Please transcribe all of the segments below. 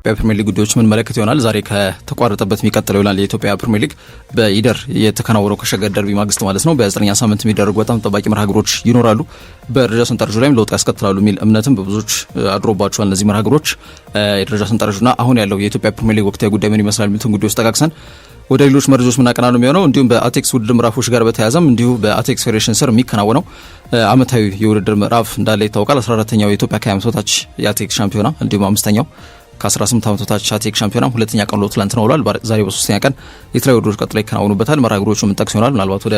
በፕሪሚየር ሊግ ጉዳዮች ምን መለከት ይሆናል። ዛሬ ከተቋረጠበት የሚቀጥለው ይሆናል። የኢትዮጵያ ፕሪሚየር ሊግ በኢደር የተከናወነው ከሸገር ደርቢ ማግስት ማለት ነው በ9ኛ ሳምንት የሚደረጉ በጣም ጠባቂ መርሃ ግብሮች ይኖራሉ። በደረጃ ሰንጠረዡ ላይም ለውጥ ያስከትላሉ የሚል እምነትም በብዙዎች አድሮባቸዋል። እነዚህ መርሃ ግብሮች የደረጃ ሰንጠረዡና አሁን ያለው የኢትዮጵያ ፕሪሚየር ሊግ ወቅታዊ ጉዳይ ምን ይመስላል የሚሉትን ጉዳዮች ጠቃቅሰን ወደ ሌሎች መረጃዎች ምናቀና ነው የሚሆነው። እንዲሁም በአቴክስ ውድድር ምዕራፎች ጋር በተያያዘም እንዲሁ በአቴክስ ፌዴሬሽን ስር የሚከናወነው አመታዊ የውድድር ምዕራፍ እንዳለ ይታወቃል። 14ኛው የኢትዮጵያ ከ20 ዓመት በታች የአቴክስ ሻምፒዮና እንዲሁም 5ኛው ከ18 ዓመት በታች አቴክስ ሻምፒዮና ሁለተኛ ቀን ሎ ትላንትና ውሏል። ዛሬ በሶስተኛ ቀን የተለያዩ ውድድሮች ቀጥሎ ይከናወኑበታል። መርሃ ግብሮቹ ምን ጠቅስ ይሆናል። ምናልባት ወደ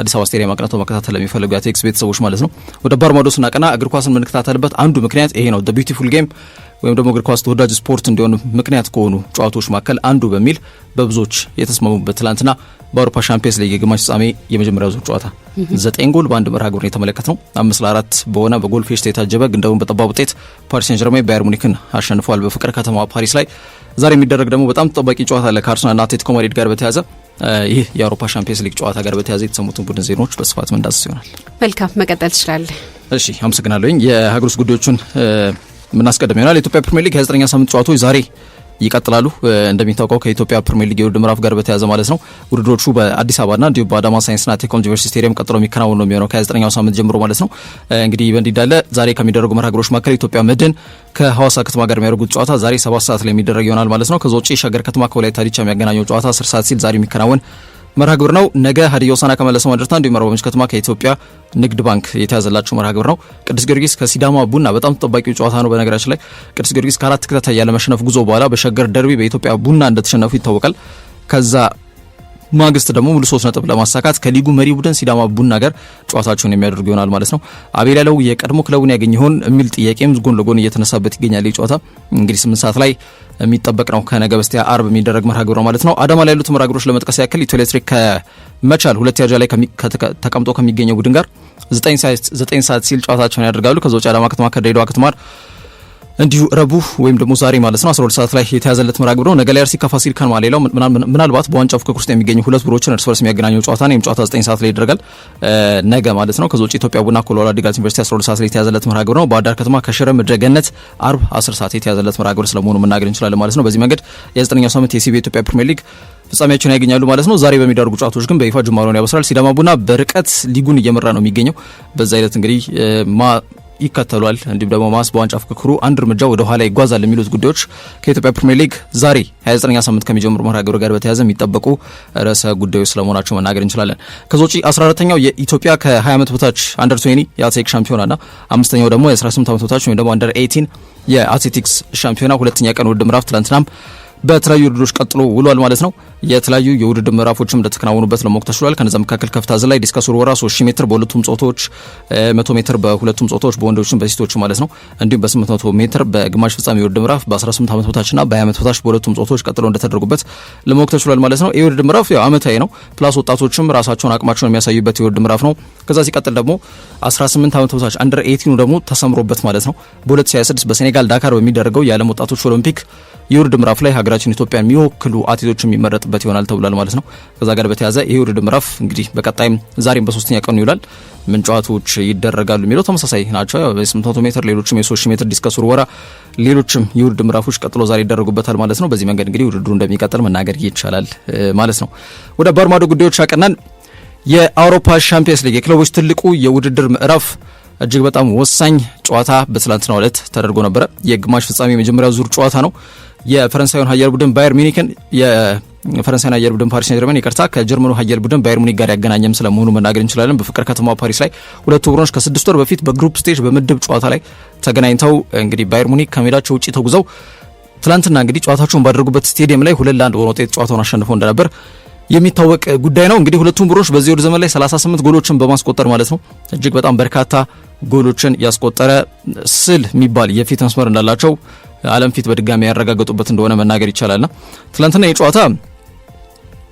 አዲስ አበባ ስቴዲየም አቅንተው መከታተል ለሚፈልጉ የአቴክስ ቤተሰቦች ማለት ነው። ወደ ባርማዶ ስናቀና እግር ኳስን የምንከታተልበት አንዱ ምክንያት ይሄ ነው። ዘ ቢዩቲፉል ጌም ወይም ደግሞ እግር ኳስ ተወዳጅ ስፖርት እንዲሆን ምክንያት ከሆኑ ጨዋታዎች መካከል አንዱ በሚል በብዙዎች የተስማሙበት ትላንትና በአውሮፓ ሻምፒየንስ ሊግ የግማሽ ፍጻሜ የመጀመሪያው ዙር ጨዋታ 9 ጎል በአንድ መርሃ ግብር የተመለከትነው 5-4 በሆነ በጎል ፌሽታ የታጀበ ግን ደግሞ በጠባብ ውጤት ፓሪስ ሴን ጀርሜን ባየር ሙኒክን አሸንፏል በፍቅር ከተማ ፓሪስ ላይ። ዛሬ የሚደረግ ደግሞ በጣም ተጠባቂ ጨዋታ አለ ከአርሰናልና አትሌቲኮ ማድሪድ ጋር በተያያዘ። ይህ የአውሮፓ ሻምፒየንስ ሊግ ጨዋታ ጋር በተያያዘ የተሰሙትን ቡድን ዜናዎች በስፋት መንዳስስ ይሆናል። መልካም መቀጠል ትችላለህ። እሺ አመሰግናለሁኝ። የሀገር ውስጥ ጉዳዮችን ምናስቀድም ይሆናል። የኢትዮጵያ ፕሪሚየር ሊግ 29ኛ ሳምንት ጨዋታዎች ዛሬ ይቀጥላሉ። እንደሚታወቀው ከኢትዮጵያ ፕሪሚየር ሊግ የውድድር ምዕራፍ ጋር በተያያዘ ማለት ነው ውድድሮቹ በአዲስ አበባና እንዲሁም በአዳማ ሳይንስና ቴክኖሎጂ ዩኒቨርሲቲ ስቴዲየም ቀጥሎ የሚከናወኑ ነው የሚሆነው ከ29ኛው ሳምንት ጀምሮ ማለት ነው። እንግዲህ በእንዲህ እንዳለ ዛሬ ከሚደረጉ መርሃ ግብሮች መካከል ኢትዮጵያ መድን ከሐዋሳ ከተማ ጋር የሚያደርጉት ጨዋታ ዛሬ 7 ሰዓት ላይ የሚደረግ ይሆናል ማለት ነው። ከዛ ውጪ ሸገር ከተማ ከወላይታ ዲቻ የሚያገናኘው ጨዋታ 10 ሰዓት ሲል ዛሬ የሚከናወን መርሃ ግብር ነው። ነገ ሀዲያ ሆሳዕና ከመለሰው ማድረታ እንዲሁም አርባ ምንጭ ከተማ ከኢትዮጵያ ንግድ ባንክ የተያዘላቸው መርሃ ግብር ነው። ቅዱስ ጊዮርጊስ ከሲዳማ ቡና በጣም ተጠባቂው ጨዋታ ነው። በነገራችን ላይ ቅዱስ ጊዮርጊስ ከ4 ተከታታይ ያለ መሸነፍ ጉዞ በኋላ በሸገር ደርቢ በኢትዮጵያ ቡና እንደተሸነፉ ይታወቃል። ከዛ ማግስት ደግሞ ሙሉ 3 ነጥብ ለማሳካት ከሊጉ መሪ ቡድን ሲዳማ ቡና ጋር ጨዋታቸውን የሚያደርጉ ይሆናል ማለት ነው። አቤል ያለው የቀድሞ ክለቡን ያገኝ ይሆን የሚል ጥያቄም ጎን ለጎን እየተነሳበት ይገኛል። ጨዋታ እንግዲህ 8 ሰዓት ላይ የሚጠበቅ ነው። ከነገ በስቲያ አርብ የሚደረግ መርሃ ግብር ማለት ነው። አዳማ ላይ ያሉት መርሃ ግብሮች ለመጥቀስ ያክል ኢትዮ ኤሌክትሪክ ከመቻል ሁለት ያጃ ላይ ተቀምጦ ከሚገኘው ቡድን ጋር 9 ሰዓት ሲል ጨዋታቸውን ያደርጋሉ። ከዛ ውጭ አዳማ ከተማ ከድሬዳዋ ከተማ እንዲሁ ረቡዕ ወይም ደግሞ ዛሬ ማለት ነው 12 ሰዓት ላይ የተያዘለት መርሃ ግብር ነው። ነገ ላይ አርሲ ከፋሲል ከነማ ሌላው ምናልባት በዋንጫ ፉክክር ውስጥ የሚገኙ ሁለት ቡድኖችን እርስ በርስ የሚያገናኘው ጨዋታ ነው። ጨዋታ 9 ሰዓት ላይ ይደረጋል ነገ ማለት ነው። ከዛ ውጭ ኢትዮጵያ ቡና ከወልዋሎ ዓዲግራት ዩኒቨርሲቲ 12 ሰዓት ላይ የተያዘለት መርሃ ግብር ነው። ባህር ዳር ከተማ ከሽረ ምድረ ገነት አርብ 10 ሰዓት የተያዘለት መርሃ ግብር ስለመሆኑ መናገር እንችላለን ማለት ነው። በዚህ መንገድ የ9ኛው ሳምንት የሲቢ ኢትዮጵያ ፕሪሚየር ሊግ ፍጻሜያቸውን ያገኛሉ ማለት ነው። ዛሬ በሚደረጉ ጨዋታዎች ግን በይፋ ጅማሮን ያበስራል። ሲዳማ ቡና በርቀት ሊጉን እየመራ ነው የሚገኘው። በዛ አይነት እንግዲህ ይከተሏል እንዲሁም ደግሞ ማስ በዋንጫ ፍክክሩ አንድ እርምጃ ወደ ኋላ ይጓዛል የሚሉት ጉዳዮች ከኢትዮጵያ ፕሪሚየር ሊግ ዛሬ 29ኛ ሳምንት ከሚጀምሩ መርሃ ግብር ጋር በተያያዘ የሚጠበቁ ርዕሰ ጉዳዮች ስለመሆናቸው መናገር እንችላለን። ከዛ ውጪ 14ኛው የኢትዮጵያ ከ20 ዓመት በታች አንደር 20 የአትሌቲክስ ሻምፒዮናና 5ኛው ደግሞ የ18 ዓመት በታች ወይም ደግሞ አንደር 18 የአትሌቲክስ ሻምፒዮና ሁለተኛ ቀን ውድድር ምዕራፍ ትናንትናም በተለያዩ ውድድሮች ቀጥሎ ውሏል ማለት ነው። የተለያዩ የውድድር ምዕራፎችም እንደተከናወኑበት ለማወቅ ተችሏል። ከነዛ መካከል ከፍታ ዝላይ፣ ዲስከስ ውርወራ 3000 ሜትር በሁለቱም ጾታዎች፣ 100 ሜትር በሁለቱም ጾታዎች በወንዶችም በሴቶችም ማለት ነው። እንዲሁም በ800 ሜትር በግማሽ ፍጻሜ የውድድር ምዕራፍ በ18 ዓመት በታችና በ20 ዓመት በታች በሁለቱም ጾታዎች ቀጥሎ እንደተደረጉበት ለማወቅ ተችሏል ማለት ነው። የውድድር ምዕራፍ ያው አመታዊ ነው። ፕላስ ወጣቶችም ራሳቸውን አቅማቸውን የሚያሳዩበት የውድድር ምዕራፍ ነው። ከዛ ሲቀጥል ደግሞ 18 ዓመት በታች አንደር 18 ደግሞ ተሰምሮበት ማለት ነው። በ2026 በሴኔጋል ዳካር በሚደረገው የዓለም ወጣቶች ኦሎምፒክ የውድድር ምዕራፍ ላይ ሀገራችን ኢትዮጵያን የሚወክሉ አትሌቶች የሚመረጥበት ይሆናል ተብሏል ማለት ነው። ከዛ ጋር በተያያዘ ይሄ የውድድር ምዕራፍ እንግዲህ በቀጣይም ዛሬም በሶስተኛ ቀኑ ይውላል። ምን ጨዋታዎች ይደረጋሉ የሚለው ተመሳሳይ ናቸው። በ800 ሜትር ሌሎችም የ3000 ሜትር ዲስከስ ውርወራ ሌሎችም የውድድር ምዕራፎች ቀጥሎ ዛሬ ይደረጉበታል ማለት ነው። በዚህ መንገድ እንግዲህ ውድድሩ እንደሚቀጥል መናገር ይቻላል ማለት ነው። ወደ ባርማዶ ጉዳዮች አቀናን። የአውሮፓ ሻምፒየንስ ሊግ የክለቦች ትልቁ የውድድር ምዕራፍ እጅግ በጣም ወሳኝ ጨዋታ በትላንትናው ዕለት ተደርጎ ነበረ። የግማሽ ፍጻሜ የመጀመሪያው ዙር ጨዋታ ነው። የፈረንሳዩን ሀያል ቡድን ባየር ሚኒክን የፈረንሳዩን ሀያል ቡድን ፓሪስ ሴን ጀርሜን ይቅርታ ከጀርመኑ ሀያል ቡድን ባየር ሙኒክ ጋር ያገናኘም ስለመሆኑ መናገር እንችላለን። በፍቅር ከተማ ፓሪስ ላይ ሁለቱ ቡድኖች ከ6 ወር በፊት በግሩፕ ስቴጅ በምድብ ጨዋታ ላይ ተገናኝተው እንግዲህ ባየር ሙኒክ ከሜዳቸው ውጪ ተጉዘው ትላንትና እንግዲህ ጨዋታቸውን ባደረጉበት ስቴዲየም ላይ 2-1 በሆነ ውጤት ጨዋታውን አሸንፈው እንደነበር የሚታወቅ ጉዳይ ነው። እንግዲህ ሁለቱም ቡድኖች በዚህ ወር ዘመን ላይ 38 ጎሎችን በማስቆጠር ማለት ነው እጅግ በጣም በርካታ ጎሎችን ያስቆጠረ ስል የሚባል የፊት መስመር እንዳላቸው ዓለም ፊት በድጋሚ ያረጋገጡበት እንደሆነ መናገር ይቻላልና ትላንትና የጨዋታ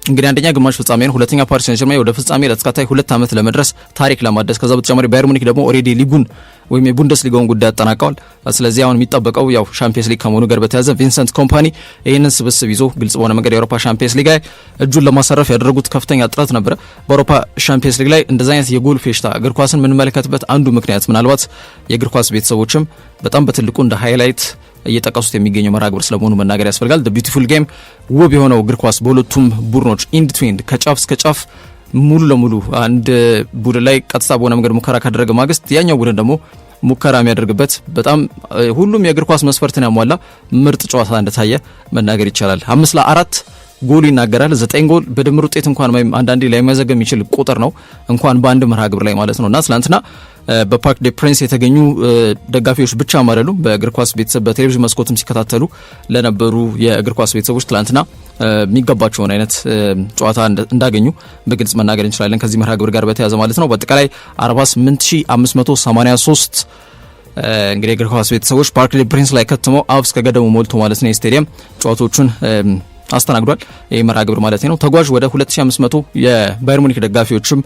እንግዲህ አንደኛ ግማሽ ፍጻሜ ነው። ሁለተኛ ፓሪስ ሴን ጀርሜን ወደ ፍጻሜ ለተከታታይ 2 ዓመት ለመድረስ ታሪክ ለማደስ ከዛ በተጨማሪ ባየር ሙኒክ ደግሞ ኦሬዲ ሊጉን ወይም የቡንደስሊጋውን ጉዳይ አጠናቀዋል። ስለዚህ አሁን የሚጠበቀው ያው ሻምፒየንስ ሊግ ከመሆኑ ጋር በተያያዘ ቪንሰንት ኮምፓኒ ይህንን ስብስብ ይዞ ግልጽ በሆነ መንገድ የአውሮፓ ሻምፒየንስ ሊግ ላይ እጁን ለማሳረፍ ያደረጉት ከፍተኛ ጥረት ነበረ። በአውሮፓ ሻምፒየንስ ሊግ ላይ እንደዚህ አይነት የጎል ፌሽታ እግር ኳስን የምንመለከትበት አንዱ ምክንያት ምናልባት የእግር ኳስ ቤተሰቦችም በጣም በትልቁ እንደ ሃይላይት እየጠቀሱት የሚገኘው መርሃ ግብር ስለመሆኑ መናገር ያስፈልጋል። the beautiful game ውብ የሆነው እግር ኳስ በሁለቱም ቡድኖች ኢንድ ቱ ኢንድ ከጫፍ እስከ ጫፍ ሙሉ ለሙሉ አንድ ቡድን ላይ ቀጥታ በሆነ መንገድ ሙከራ ካደረገ ማግስት ያኛው ቡድን ደግሞ ሙከራ የሚያደርግበት በጣም ሁሉም የእግር ኳስ መስፈርትን ያሟላ ምርጥ ጨዋታ እንደታየ መናገር ይቻላል። 5-4 ጎል ይናገራል። 9 ጎል በድምር ውጤት እንኳን አንዳንዴ ላይ መዘገብ የሚችል ቁጥር ነው እንኳን በአንድ መርሃ ግብር ላይ ማለት ነውና ትናንትና በፓርክ ዴ ፕሪንስ የተገኙ ደጋፊዎች ብቻ አይደሉም፣ በእግር ኳስ ቤተሰብ በቴሌቪዥን መስኮትም ሲከታተሉ ለነበሩ የእግር ኳስ ቤተሰቦች ትናንትና የሚገባቸውን አይነት ጨዋታ እንዳገኙ በግልጽ መናገር እንችላለን ከዚህ መርሃ ግብር ጋር በተያያዘ ማለት ነው። በአጠቃላይ 48583 እንግዲህ የእግር ኳስ ቤተሰቦች ፓርክ ዴ ፕሪንስ ላይ ከትመው አፍ እስከ ገደሙ ሞልቶ ማለት ነው የስቴዲየም ጨዋታዎቹን አስተናግዷል። ይህ መርሃ ግብር ማለት ነው። ተጓዥ ወደ 2500 የባየር ሙኒክ ደጋፊዎችም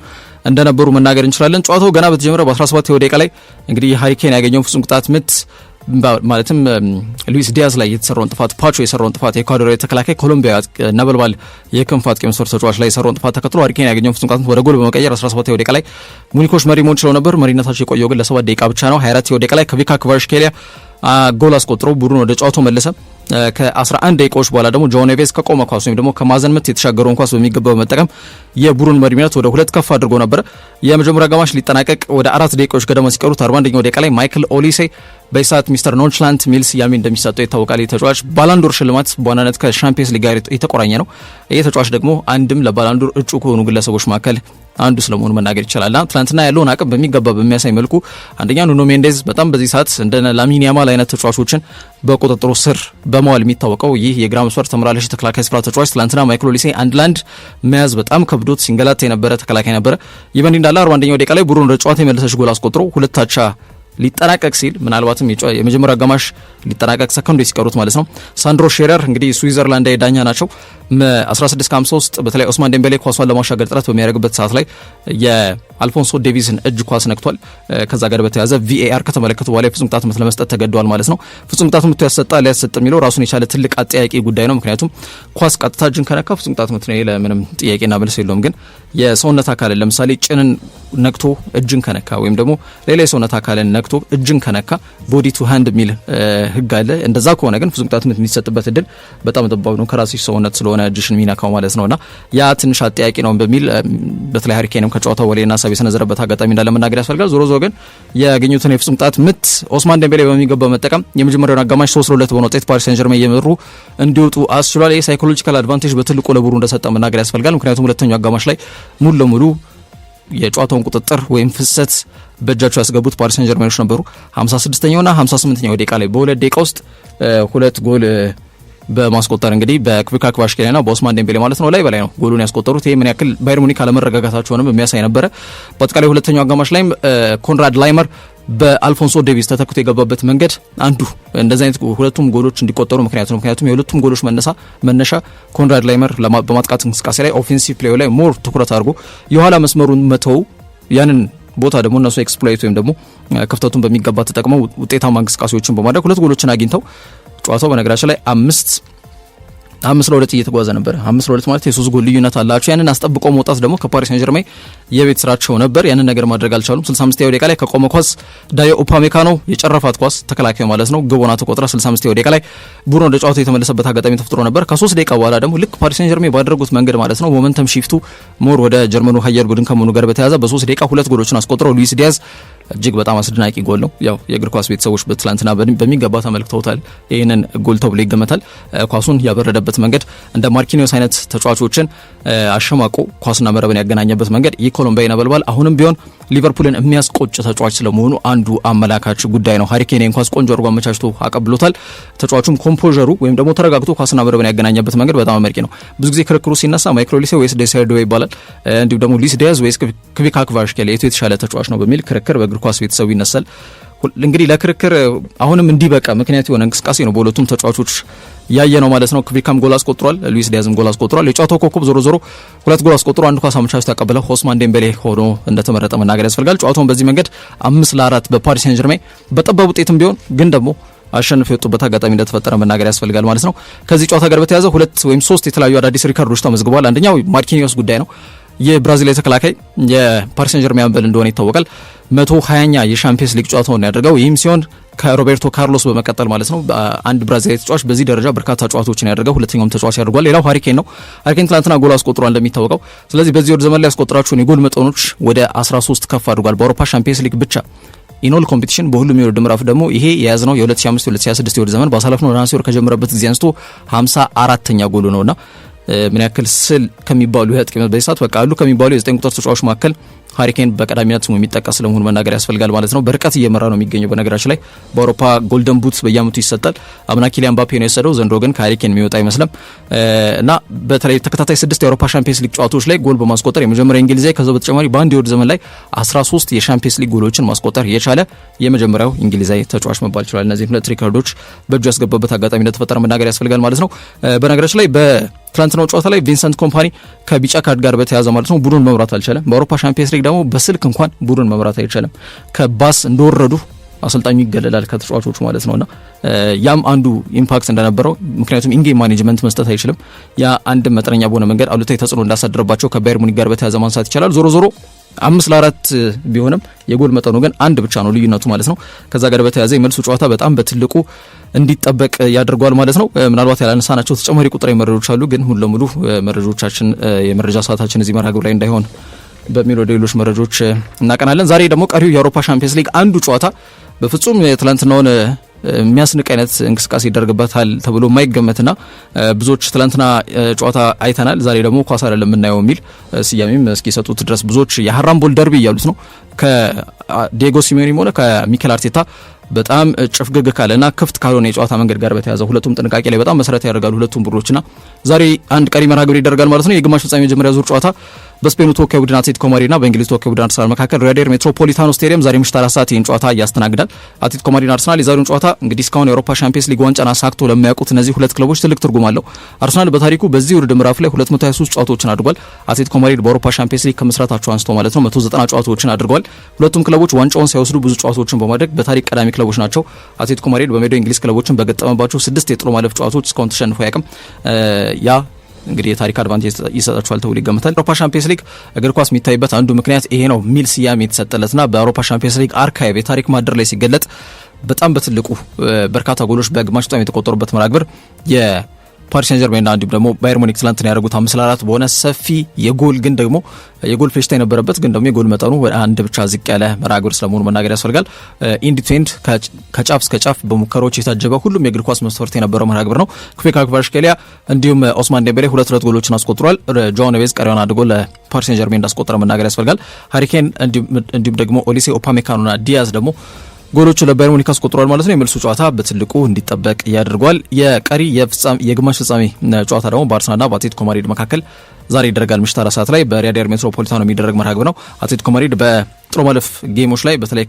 እንደነበሩ መናገር እንችላለን። ጨዋታው ገና በተጀመረ በ17 ደቂቃ ላይ እንግዲህ ሃሪ ኬን ያገኘው ፍጹም ቅጣት ምት ማለትም ሉዊስ ዲያዝ ላይ የተሰራውን ጥፋት ፓቾ የሰራውን ጥፋት የኢኳዶራዊ ተከላካይ ኮሎምቢያ ነበልባል የክንፍ አጥቂ መስመር ተጫዋች ላይ የሰራውን ጥፋት ተከትሎ ሃሪ ኬን ያገኘው ፍጹም ቅጣት ወደ ጎል በመቀየር 17 ደቂቃ ላይ ሙኒኮች መሪ መሆን ችለው ነበር። መሪነታቸው የቆየው ግን ለ7 ደቂቃ ብቻ ነው። 24 ደቂቃ ላይ ከቪካ ክቫራትስኬሊያ ጎል አስቆጥሮ ቡድኑ ወደ ጨዋታው መለሰ። ከ11 ደቂቃዎች በኋላ ደግሞ ጆ ኔቬዝ ከቆመ ኳስ ወይም ደግሞ ከማዘን ምት የተሻገረውን ኳስ በሚገባ በመጠቀም የቡድን መሪነት ወደ 2 ከፍ አድርጎ ነበር። የመጀመሪያ አጋማሽ ሊጠናቀቅ ወደ 4 ደቂቃዎች ገደማ ሲቀሩት 41ኛው ደቂቃ ላይ ማይክል ኦሊሴ በኢሳት ሚስተር ኖንችላንት ሚል ስያሜ እንደሚሰጠው ይታወቃል። ተጫዋች ባላንዶር ሽልማት በዋናነት ከሻምፒየንስ ሊግ ጋር የተቆራኘ ነው። ይህ ተጫዋች ደግሞ አንድም ለባላንዶር እጩ ከሆኑ ግለሰቦች መካከል አንዱ ስለመሆኑ መናገር ይቻላል። ትናንትና ያለውን አቅም በሚገባ በሚያሳይ መልኩ አንደኛ ኑኖ ሜንዴዝ በጣም በዚህ ሰዓት እንደ ላሚን ያማል አይነት ተጫዋቾችን በቁጥጥሩ ስር በመዋል የሚታወቀው ይህ የግራ መስመር ተመላላሽ ተከላካይ ስፍራ ተጫዋች ትናንትና ማይክል ኦሊሴ አንድ ላንድ መያዝ በጣም ከብዶት ሲንገላታ የነበረ ተከላካይ ነበረ። ይህ በእንዲህ እንዳለ 41ኛው ደቂቃ ላይ ቡድኑ ወደ ጨዋታ የመለሰች ጎል አስቆጥሮ 2-2 ሊጠናቀቅ ሲል ምናልባትም የመጀመሪያው አጋማሽ ሊጠናቀቅ ሰከንዶች ሲቀሩት ማለት ነው ሳንድሮ ሼረር እንግዲህ ስዊዘርላንዳዊ ዳኛ ናቸው 16:53 በተለይ ኦስማን ዴምቤሌ ኳሷን ለማሻገር ጥረት በሚያደርግበት ሰዓት ላይ የአልፎንሶ ዴቪስን እጅ ኳስ ነክቷል። ከዛ ጋር በተያያዘ ቪኤአር ከተመለከቱ በኋላ ፍጹም ቅጣት ምት ለመስጠት ተገደዋል ማለት ነው። ፍጹም ቅጣት ምቱ ያሰጣል ያሰጥ የሚለው ራሱን የቻለ ትልቅ አጠያቂ ጉዳይ ነው። ምክንያቱም ኳስ ቀጥታ እጅን ከነካ ፍጹም ቅጣት ምት ነው፣ ለምንም ጥያቄና መልስ የለውም። ግን የሰውነት አካልን ለምሳሌ ጭንን ነክቶ እጅን ከነካ ወይም ደግሞ ሌላ የሰውነት አካልን ነክቶ እጅን ከነካ ቦዲ ቱ ሃንድ የሚል ህግ አለ። እንደዛ ከሆነ ግን ፍጹም ቅጣት ምት የሚሰጥበት እድል በጣም ጠባብ ነው፣ ከራስሽ ሰውነት ስለሆነ እጅሽን ሚነካው ማለት ነውና ያ ትንሽ አጠያቂ ነው በሚል በተለይ ሃሪ ኬንም ከጨዋታው ወሌና ሀሳብ የሰነዘረበት አጋጣሚ እንዳለ መናገር ያስፈልጋል። ዞሮ ግን ያገኙትን የፍጹም ቅጣት ምት ኦስማን ዴምቤሌ በሚገባ መጠቀም የመጀመሪያውን አጋማሽ 3-2 በሆነ ውጤት ፓሪስ ሴንጀርሜን እየመሩ እንዲወጡ አስችሏል። ይህ ሳይኮሎጂካል አድቫንቴጅ በትልቁ ለቡድኑ እንደሰጠ መናገር ያስፈልጋል። ምክንያቱም ሁለተኛው አጋማሽ ላይ ሙሉ ለሙሉ የጨዋታውን ቁጥጥር ወይም ፍሰት በእጃቸው ያስገቡት ፓሪስ ሴንጀርሜኖች ነበሩ። 56ኛውና 58ኛው ደቂቃ ላይ በሁለት ደቂቃ ውስጥ 2 ጎል በማስቆጠር እንግዲህ በቪካ ክቫራትስኬሊያና በኦስማን ዴምቤሌ ማለት ነው ላይ በላይ ነው ጎሉን ያስቆጠሩት። ይሄ ምን ያክል ባየር ሙኒክ አለመረጋጋታቸውንም የሚያሳይ ነበረ። በአጠቃላይ ሁለተኛው አጋማሽ ላይም ኮንራድ ላይመር በአልፎንሶ ዴቪስ ተተክቶ የገባበት መንገድ አንዱ እንደዚህ አይነት ሁለቱም ጎሎች እንዲቆጠሩ ምክንያቱም የሁለቱም ጎሎች መነሻ ኮንራድ ላይመር በማጥቃት እንቅስቃሴ ላይ ኦፌንሲቭ ፕሌይ ላይ ሞር ትኩረት አድርጎ የኋላ መስመሩን መተው ያንን ቦታ ደግሞ እነሱ ኤክስፕሎይት ወይም ደግሞ ክፍተቱን በሚገባ ተጠቅመው ውጤታማ እንቅስቃሴዎችን በማድረግ 2 ጎሎችን አግኝተው ጨዋታው በነገራችን ላይ 5-2 እየተጓዘ ነበር። 5-2 ማለት የ3 ጎል ልዩነት አላቸው። ያንን አስጠብቀው መውጣት ደግሞ ከፓሪስ ሴንጀርሜን የቤት ስራቸው ነበር። ያንን ነገር ማድረግ አልቻሉም። 65ኛው ደቂቃ ላይ ከቆመ ኳስ ዳዮ ኡፓሜካኖ የጨረፋት ኳስ ተከላካዩ ማለት ነው ግቦና ተቆጥራ 65ኛው ደቂቃ ላይ ቡድኑ ወደ ጨዋታው የተመለሰበት አጋጣሚ ተፈጥሮ ነበር። ከ3 ደቂቃ በኋላ ደግሞ ልክ ፓሪስ ሴንጀርሜን ባደረጉት መንገድ ማለት ነው ሞመንተም ሺፍቱ ሞር ወደ ጀርመኑ ሀያል ቡድን ከመሆኑ ጋር በተያያዘ በ3 ደቂቃ 2 ጎሎችን አስቆጥረው ሉዊስ ዲያዝ እጅግ በጣም አስደናቂ ጎል ነው። ያው የእግር ኳስ ቤተሰቦች በትላንትና በሚገባ ተመልክተውታል። ይህንን ጎል ተብሎ ይገመታል። ኳሱን ያበረደበት መንገድ እንደ ማርኪኒዮስ አይነት ተጫዋቾችን አሸማቆ ኳስና መረብን ያገናኘበት መንገድ የኮሎምቢያ ነበልባል አሁንም ቢሆን ሊቨርፑልን የሚያስቆጭ ተጫዋች ስለመሆኑ አንዱ አመላካች ጉዳይ ነው። ሃሪ ኬን ኳስ ቆንጆ አድርጎ አመቻችቶ አቀብሎታል። ተጫዋቹም ኮምፖዠሩ ወይም ደግሞ ተረጋግቶ ኳስና መረብን ያገናኘበት መንገድ በጣም አመርቂ ነው። ብዙ ጊዜ ክርክሩ ሲነሳ ማይክል ኦሊሴ ወይስ ዴሳይር ዶዌ ይባላል፣ እንዲሁም ደግሞ ሉዊስ ዲያዝ ወይስ ቪካ ክቫራትስኬሊያ የቱ የተሻለ ተጫዋች ነው በሚል ክርክር በእግር ኳስ ቤተሰቡ ይነሳል። እንግዲህ ለክርክር አሁንም እንዲበቃ ምክንያት የሆነ እንቅስቃሴ ነው በሁለቱም ተጫዋቾች ያየ ነው ማለት ነው። ክቪካም ጎል አስቆጥሯል፣ ሉዊስ ዲያዝም ጎል አስቆጥሯል። የጨዋታው ኮከብ ዞሮ 2 ጎል አስቆጥሮ አንድ ኳስ አመቻችቶ ያቀበለው ኦስማን ዴምቤሌ ሆኖ እንደተመረጠ መናገር ያስፈልጋል። ጨዋታውን በዚህ መንገድ 5-4 በፓሪስ ሴንጀርሜን በጠባብ ውጤትም ቢሆን ግን ደግሞ አሸንፈው የወጡበት አጋጣሚ እንደተፈጠረ መናገር ያስፈልጋል ማለት ነው። ከዚህ ጨዋታ ጋር በተያያዘ 2 ወይም 3 የተለያዩ አዳዲስ ሪካርዶች ተመዝግበዋል። አንደኛው ማርኪኒዮስ ጉዳይ ነው። የብራዚል ተከላካይ የፓሪስ ሴንጀርሜን አምበል እንደሆነ ይታወቃል። 120ኛ የሻምፒየንስ ሊግ ጨዋታውን ያደርገው ይህም ሲሆን ከሮቤርቶ ካርሎስ በመቀጠል ማለት ነው አንድ ብራዚላዊ ተጫዋች በዚህ ደረጃ በርካታ ጨዋታዎችን ያደረገው ሁለተኛውም ተጫዋች ያደርጓል። ሌላው ሃሪኬን ነው። ሃሪኬን ትናንትና ጎል አስቆጥሯል እንደሚታወቀው። ስለዚህ በዚህ ወር ዘመን ላይ ያስቆጠራቸውን የጎል መጠኖች ወደ 13 ከፍ አድርጓል በአውሮፓ ሻምፒየንስ ሊግ ብቻ ኢኖል ኮምፒቲሽን በሁሉም የውድድር ምዕራፍ ደግሞ ይሄ የያዝነው የ2025-2026 የውድድር ዘመን ባሳለፍነው ነሐሴ ወር ከጀመረበት ጊዜ አንስቶ 54ኛ ጎሉ ነውና ምን ያክል ስል ከሚባሉ የአጥቂ በዚህ ሰዓት በቃ አሉ ከሚባሉ የ9 ቁጥር ተጫዋቾች መካከል ሃሪኬን በቀዳሚነት ስሙ የሚጠቀስ ስለመሆኑ መናገር ያስፈልጋል ማለት ነው። በርቀት እየመራ ነው የሚገኘው። በነገራችን ላይ በአውሮፓ ጎልደን ቡት በየዓመቱ ይሰጣል። አምና ኪሊያን ምባፔ ነው የወሰደው፣ ዘንድሮ ግን ከሃሪኬን የሚወጣ አይመስልም እና በተለይ ተከታታይ 6 የአውሮፓ ሻምፒየንስ ሊግ ጨዋታዎች ላይ ጎል በማስቆጠር የመጀመሪያ እንግሊዛዊ ከዛው በተጨማሪ በአንድ የውድድር ዘመን ላይ 13 የሻምፒየንስ ሊግ ጎሎችን ማስቆጠር የቻለ የመጀመሪያው እንግሊዛዊ ተጫዋች መባል ይችላል። እነዚህ ሁለት ሪካርዶች በእጁ ያስገባበት አጋጣሚ እንደተፈጠረ መናገር ያስፈልጋል ማለት ነው። በነገራችን ላይ ትላንትናው ጨዋታ ላይ ቪንሰንት ኮምፓኒ ከቢጫ ካርድ ጋር በተያያዘ ማለት ነው ቡድን መምራት አልቻለም። በአውሮፓ ሻምፒየንስ ሊግ ደግሞ በስልክ እንኳን ቡድን መምራት አይቻልም። ከባስ እንደወረዱ አሰልጣኙ ይገለላል ከተጫዋቾቹ ማለት ነውና ያም አንዱ ኢምፓክት እንደነበረው ምክንያቱም ኢንጌም ማኔጅመንት መስጠት አይችልም። ያ አንድ መጠነኛ በሆነ መንገድ አሉታዊ ተጽዕኖ እንዳሳደረባቸው ከባየር ሙኒክ ጋር በተያያዘ ማንሳት ይቻላል። ዞሮ 5-4 ቢሆንም የጎል መጠኑ ግን አንድ ብቻ ነው ልዩነቱ ማለት ነው። ከዛ ጋር በተያያዘ የመልሱ ጨዋታ በጣም በትልቁ እንዲጠበቅ ያደርገዋል ማለት ነው። ምናልባት ያላነሳናቸው ተጨማሪ ቁጥራዊ መረጃዎች አሉ፣ ግን ሙሉ ለሙሉ መረጃዎቻችን የመረጃ ሰዓታችን እዚህ መርሃ ግብር ላይ እንዳይሆን በሚል ወደ ሌሎች መረጃዎች እናቀናለን። ዛሬ ደግሞ ቀሪው የአውሮፓ ሻምፒየንስ ሊግ አንዱ ጨዋታ በፍጹም ትላንትናውን የሚያስንቅ አይነት እንቅስቃሴ ይደረግበታል ተብሎ የማይገመትና ብዙዎች ትላንትና ጨዋታ አይተናል ዛሬ ደግሞ ኳስ አይደለም የምናየው የሚል ስያሜም እስኪሰጡት ድረስ ብዙዎች የሃራምቦል ደርቢ እያሉት ነው። ከዲየጎ ሲሜዮኔም ሆነ ከሚኬል አርቴታ በጣም ጭፍግግ ካለና ክፍት ካልሆነ የጨዋታ መንገድ ጋር በተያያዘ ሁለቱም ጥንቃቄ ላይ በጣም መሰረት ያደርጋሉ ሁለቱም ቡድኖችና ዛሬ አንድ ቀሪ መርሃ ግብር ይደረጋል ማለት ነው። የግማሽ ፍጻሜ መጀመሪያ ዙር ጨዋታ በስፔኑ ተወካይ ቡድን አትሌቲኮ ማድሪድና በእንግሊዝ ተወካይ ቡድን አርሰናል መካከል ሪያዴር ሜትሮፖሊታኖ ስቴዲየም ዛሬ ምሽት 4 ሰዓት ይህን ጨዋታ ያስተናግዳል። አትሌቲኮ ማድሪድና አርሰናል የዛሬውን ጨዋታ እንግዲህ እስካሁን የአውሮፓ ሻምፒየንስ ሊግ ዋንጫን አሳክቶ ለማያውቁት እነዚህ ሁለት ክለቦች ትልቅ ትርጉም አለው። አርሰናል በታሪኩ በዚህ ውድድር ምዕራፍ ላይ 223 ጨዋታዎችን አድርጓል። አትሌቲኮ ማድሪድ በአውሮፓ ሻምፒየንስ ሊግ ከምስረታቸው አንስቶ ማለት ነው 190 ጨዋታዎችን አድርገዋል። ሁለቱም ክለቦች ዋንጫውን ሳይወስዱ ብዙ ጨዋታዎችን በማድረግ በታሪክ ቀዳሚ ክለቦች ናቸው። አትሌቲኮ ማድሪድ በሜዳው እንግሊዝ ክለቦችን በገጠመባቸው 6 የጥሎ ማለፍ ጨዋታዎች እስካሁን ተሸንፎ አያውቅም። ያ እንግዲህ የታሪክ አድቫንቴጅ ይሰጣቸዋል ተብሎ ይገመታል። አውሮፓ ሻምፒየንስ ሊግ እግር ኳስ የሚታይበት አንዱ ምክንያት ይሄ ነው ሚል ስያሜ የተሰጠለትና በአውሮፓ ሻምፒየንስ ሊግ አርካይቭ የታሪክ ማድር ላይ ሲገለጥ በጣም በትልቁ በርካታ ጎሎች በግማሽ ፍጻሜ የተቆጠሩበት መርሃ ግብር ፓሪስ ሰን ጀርሜንና እንዲሁም ደግሞ ባየር ሙኒክ ትላንትና ያደረጉት 5-4 በሆነ ሰፊ የጎል ግን ደግሞ የጎል ፌሽታ የነበረበት ግን ደግሞ የጎል መጠኑ አንድ ብቻ ዝቅ ያለ መርሃ ግብር ስለመሆኑ መናገር ያስፈልጋል። ኢንድ ቱ ኢንድ ከጫፍ እስከ ጫፍ በሙከራዎች የታጀበ ሁሉም የእግር ኳስ መስፈርት የነበረው መርሃ ግብር ነው። ክቫራትስኬሊያ እንዲሁም ኦስማን ዴምቤሌ 2 ጎሎችን አስቆጥሯል። ጆao ኔቬዝ ቀሪውን አንድ ጎል ለፓሪስ ሰን ጀርሜን እንዳስቆጠረ መናገር ያስፈልጋል። ሃሪኬን እንዲሁም ደግሞ ኦሊሴ ኦፓሜካኖና ዲያዝ ደግሞ ጎሎቹ ለባየር ሙኒክ አስቆጥሯል ማለት ነው። የመልሱ ጨዋታ በትልቁ እንዲጠበቅ ያደርጓል። የቀሪ የግማሽ ፍጻሜ ጨዋታ ደግሞ በአርሰናልና በአትሌቲኮ ማድሪድ መካከል ዛሬ ይደረጋል ምሽት 4 ሰዓት ላይ በሪያዴር ሜትሮፖሊታኖ የሚደረግ መርሃ ግብር ነው። አትሌቲኮ ማድሪድ በጥሎ ማለፍ ጌሞች ላይ በተለይ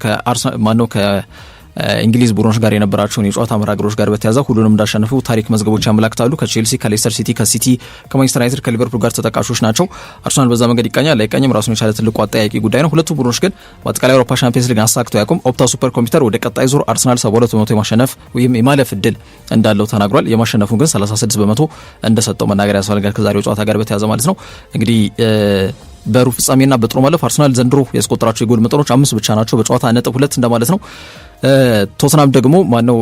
እንግሊዝ ቡድኖች ጋር የነበራቸውን የጨዋታ መርሃ ግብሮች ጋር በተያያዘ ሁሉንም እንዳሸነፉ ታሪክ መዝገቦች ያመላክታሉ። ከቼልሲ፣ ከሌስተር ሲቲ፣ ከሲቲ፣ ከማንቸስተር ዩናይትድ፣ ከሊቨርፑል ጋር ተጠቃሾች ናቸው። አርሰናል በዛ መንገድ ይቃኛል ላይቃኝም ራሱን የቻለ ትልቁ አጠያቂ ጉዳይ ነው። ሁለቱ ቡድኖች ግን በአጠቃላይ አውሮፓ ሻምፒየንስ ሊግ አሳክተው ያቁም። ኦፕታ ሱፐር ኮምፒውተር ወደ ቀጣይ ዙር አርሰናል 72 በመቶ የማሸነፍ ወይም የማለፍ እድል እንዳለው ተናግሯል። የማሸነፉን ግን 36 በመቶ እንደሰጠው መናገር ያስፈልጋል ከዛሬው ጨዋታ ጋር በተያያዘ ማለት ነው። እንግዲህ በሩብ ፍጻሜና በጥሎ ማለፍ አርሰናል ዘንድሮ ያስቆጠራቸው የጎል መጠኖች 5 ብቻ ናቸው። በጨዋታ 1.2 እንደማለት ነው። ቶተናም ደግሞ ማነው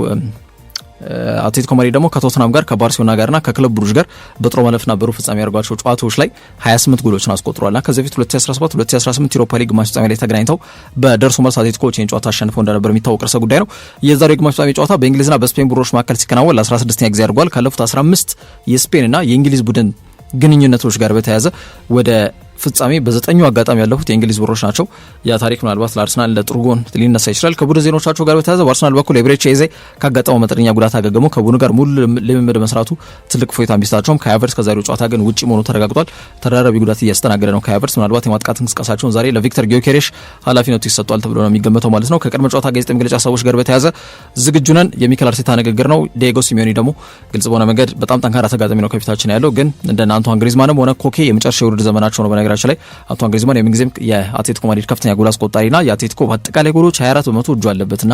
አትሌቲኮ ማድሪድ ደግሞ ከቶተናም ጋር ከባርሴሎና ጋርና ከክለብ ብሩጅ ጋር በጥሎ ማለፍና በሩብ ፍጻሜ ያደርጓቸው ጨዋታዎች ላይ 28 ጎሎችን አስቆጥሯልና ከዚህ በፊት 2017 2018 ዩሮፓ ሊግ ግማሽ ፍጻሜ ላይ ተገናኝተው በደርሶ መልስ አትሌቲኮዎች ይህን ጨዋታ አሸንፈው እንደነበር የሚታወቅ ርዕሰ ጉዳይ ነው። የዛሬው የግማሽ ፍጻሜ ጨዋታ በእንግሊዝና በስፔን ቡድኖች መካከል ሲከናወን ለ16ኛ ጊዜ አድርጓል። ካለፉት 15 የስፔንና የእንግሊዝ ቡድን ግንኙነቶች ጋር በተያያዘ ወደ ፍጻሜ በ9 አጋጣሚ ያለፉት የእንግሊዝ ቡድኖች ናቸው። ያ ታሪክ ምናልባት ለአርሰናል ለጥሩ ጎን ሊነሳ ይችላል። ከቡድን ዜናዎቻቸው ጋር በተያያዘ በአርሰናል በኩል ኤብሬቺ ኤዜ ካጋጠመው መጠነኛ ጉዳት አገገሙ ከቡድኑ ጋር ሙሉ ልምምድ መስራቱ ትልቅ ፎይታ ቢሰጣቸውም ከሃቨርትዝ ከዛሬው ጨዋታ ግን ውጪ መሆኑ ተረጋግጧል። ተደራራቢ ጉዳት እያስተናገደ ነው ከሃቨርትዝ። ምናልባት የማጥቃት እንቅስቃሴያቸውን ዛሬ ለቪክተር ጊዮኬሬሽ ኃላፊነቱ ይሰጧል ተብሎ ነው የሚገመተው ማለት ነው። ከቅድመ ጨዋታ ጋዜጣዊ መግለጫ ሀሳቦች ጋር በተያያዘ ዝግጁ ነን የሚኬል አርቴታ ንግግር ነው። ዲየጎ ሲሜዮኔ ደግሞ ግልጽ በሆነ መንገድ በጣም ጠንካራ ተጋጣሚ ነው ከፊታችን ያለው ግን እንደነ አንቷን ግሪዝማንም ሆነ ኮኬ የመጨረሻ የውድድር ዘመናቸው ነው። በነገራችን ላይ አንቷን ግሪዝማን የምንጊዜም የአትሌቲኮ ማድሪድ ከፍተኛ ጎል አስቆጣሪና የአትሌቲኮ በአጠቃላይ ጎሎች 24 በመቶ እጁ አለበትና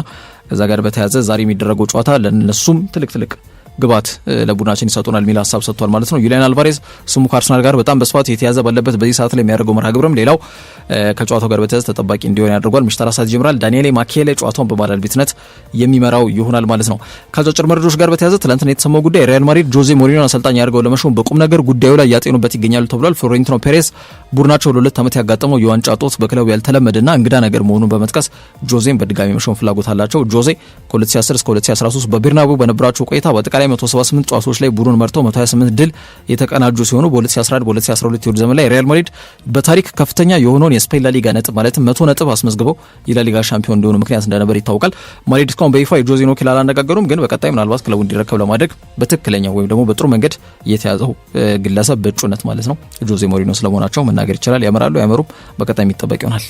ከዛ ጋር በተያያዘ ዛሬ የሚደረገው ጨዋታ ለነሱም ትልቅ ግባት ለቡድናችን ይሰጡናል የሚል ሀሳብ ሰጥቷል ማለት ነው። ዩሊያን አልቫሬዝ ስሙ ከአርሰናል ጋር በጣም በስፋት የተያዘ ባለበት በዚህ ሰዓት ላይ የሚያደርገው መርሃ ግብርም ሌላው ከጨዋታው ጋር በተያያዘ ተጠባቂ እንዲሆን ያደርጓል። ምሽት 4 ሰዓት ይጀምራል። ዳንኤል ማኬሌ ጨዋታውን በማዳል ቤትነት የሚመራው ይሆናል ማለት ነው። ከአጫጭር መረጃዎች ጋር በተያያዘ ትላንትና የተሰማው ጉዳይ ሪያል ማድሪድ ጆዜ ሞሪኒዮን አሰልጣኝ ያደርገው ለመሾም በቁም ነገር ጉዳዩ ላይ ያጤኑበት ይገኛሉ ተብሏል። ፍሎሬንቲኖ ፔሬዝ ቡድናቸው ለ2 ዓመት ያጋጠመው የዋንጫ ጦት በክለቡ ያልተለመደና እንግዳ ነገር መሆኑን በመጥቀስ ጆዜን በድጋሚ መሾም ፍላጎት አላቸው። ጆዜ ከ2010 እስከ 2013 በቤርናቤው በነበራቸው ቆይታ በአጠቃላይ 178 ጨዋታዎች ላይ ቡድኑን መርተው 128 ድል የተቀናጁ ሲሆኑ በ2011 በ2012 የውድድር ዘመን ላይ ሪያል ማድሪድ በታሪክ ከፍተኛ የሆነውን የስፔን ላሊጋ ነጥብ ማለትም 100 ነጥብ አስመዝግበው የላሊጋ ሻምፒዮን እንደሆኑ ምክንያት እንደነበር ይታወቃል። ማድሪድ እስካሁን በይፋ የጆዜን ወኪል አላነጋገሩም፣ ግን በቀጣይ ምናልባት ክለቡ እንዲረከብ ለማድረግ በትክክለኛው ወይም ደግሞ በጥሩ መንገድ የተያዘው ግለሰብ በእጩነት ማለት ነው ጆዜ ሞሪኒዮ ስለመሆናቸው መናገር ይችላል። ያመራሉ ያመሩም በቀጣይ የሚጠበቅ ይሆናል።